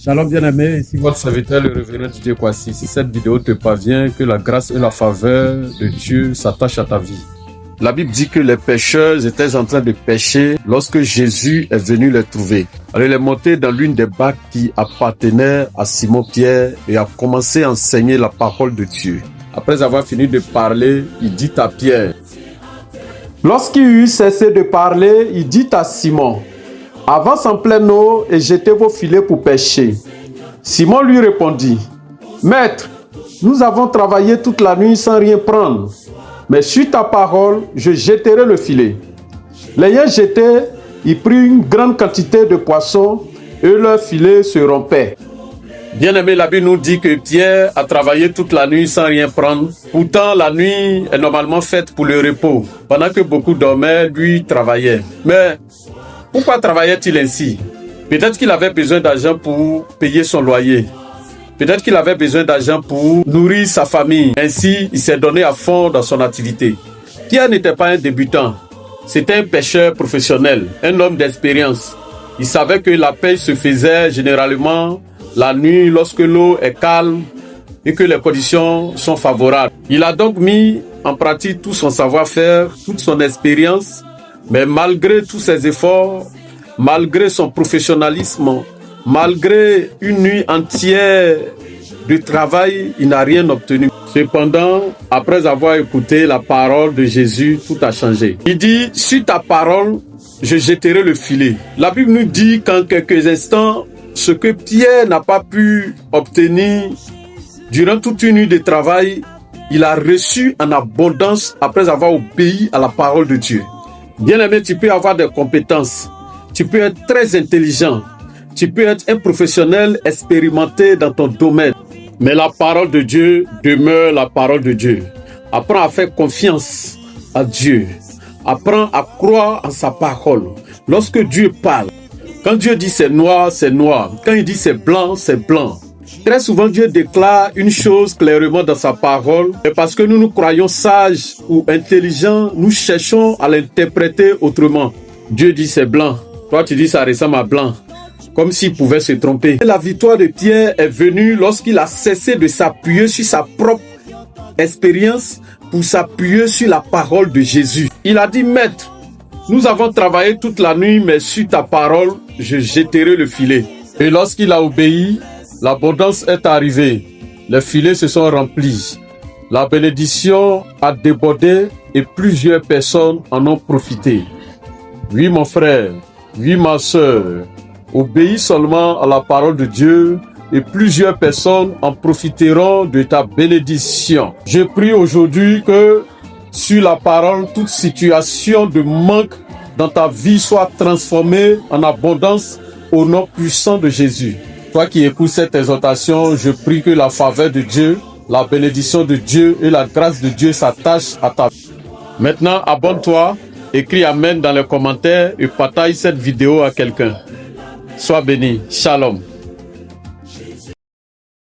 Shalom bien-aimé, ici votre serviteur le révérend Didier Kwasi. Si cette vidéo te parvient, que la grâce et la faveur de Dieu s'attachent à ta vie. La Bible dit que les pécheurs étaient en train de pécher lorsque Jésus est venu les trouver. Alors il est monté dans l'une des barques qui appartenait à Simon-Pierre et a commencé à enseigner la parole de Dieu. Après avoir fini de parler, il dit à Pierre. Lorsqu'il eut cessé de parler, il dit à Simon, « Avance en pleine eau et jetez vos filets pour pêcher. » Simon lui répondit, « Maître, nous avons travaillé toute la nuit sans rien prendre, mais sur ta parole, je jetterai le filet. » L'ayant jeté, il prit une grande quantité de poissons et leur filet se rompait. Bien-aimé, la Bible nous dit que Pierre a travaillé toute la nuit sans rien prendre. Pourtant, la nuit est normalement faite pour le repos. Pendant que beaucoup dormaient, lui travaillait. Mais pourquoi travaillait-il ainsi? Peut-être qu'il avait besoin d'argent pour payer son loyer. Peut-être qu'il avait besoin d'argent pour nourrir sa famille. Ainsi, il s'est donné à fond dans son activité. Pierre n'était pas un débutant. C'était un pêcheur professionnel, un homme d'expérience. Il savait que la pêche se faisait généralement la nuit lorsque l'eau est calme et que les conditions sont favorables. Il a donc mis en pratique tout son savoir-faire, toute son expérience, mais malgré tous ses efforts, malgré son professionnalisme, malgré une nuit entière de travail, il n'a rien obtenu. Cependant, après avoir écouté la parole de Jésus, tout a changé. Il dit, sur ta parole, je jetterai le filet. La Bible nous dit qu'en quelques instants, ce que Pierre n'a pas pu obtenir durant toute une nuit de travail, il a reçu en abondance après avoir obéi à la parole de Dieu. Bien-aimé, tu peux avoir des compétences, tu peux être très intelligent, tu peux être un professionnel expérimenté dans ton domaine, mais la parole de Dieu demeure la parole de Dieu. Apprends à faire confiance à Dieu, apprends à croire en sa parole. Lorsque Dieu parle, quand Dieu dit c'est noir, c'est noir. Quand il dit c'est blanc, c'est blanc. Très souvent, Dieu déclare une chose clairement dans sa parole. Et parce que nous nous croyons sages ou intelligents, nous cherchons à l'interpréter autrement. Dieu dit c'est blanc. Toi, tu dis ça ressemble à blanc. Comme s'il pouvait se tromper. La victoire de Pierre est venue lorsqu'il a cessé de s'appuyer sur sa propre expérience pour s'appuyer sur la parole de Jésus. Il a dit, Maître, nous avons travaillé toute la nuit, mais sur ta parole, je jetterai le filet. Et lorsqu'il a obéi, l'abondance est arrivée. Les filets se sont remplis. La bénédiction a débordé et plusieurs personnes en ont profité. Oui, mon frère, oui, ma soeur, obéis seulement à la parole de Dieu et plusieurs personnes en profiteront de ta bénédiction. Je prie aujourd'hui que sur la parole, toute situation de manque dans ta vie soit transformée en abondance au nom puissant de Jésus. Toi qui écoutes cette exhortation, je prie que la faveur de Dieu, la bénédiction de Dieu et la grâce de Dieu s'attachent à ta vie. Maintenant, abonne-toi, écris Amen dans les commentaires et partage cette vidéo à quelqu'un. Sois béni. Shalom.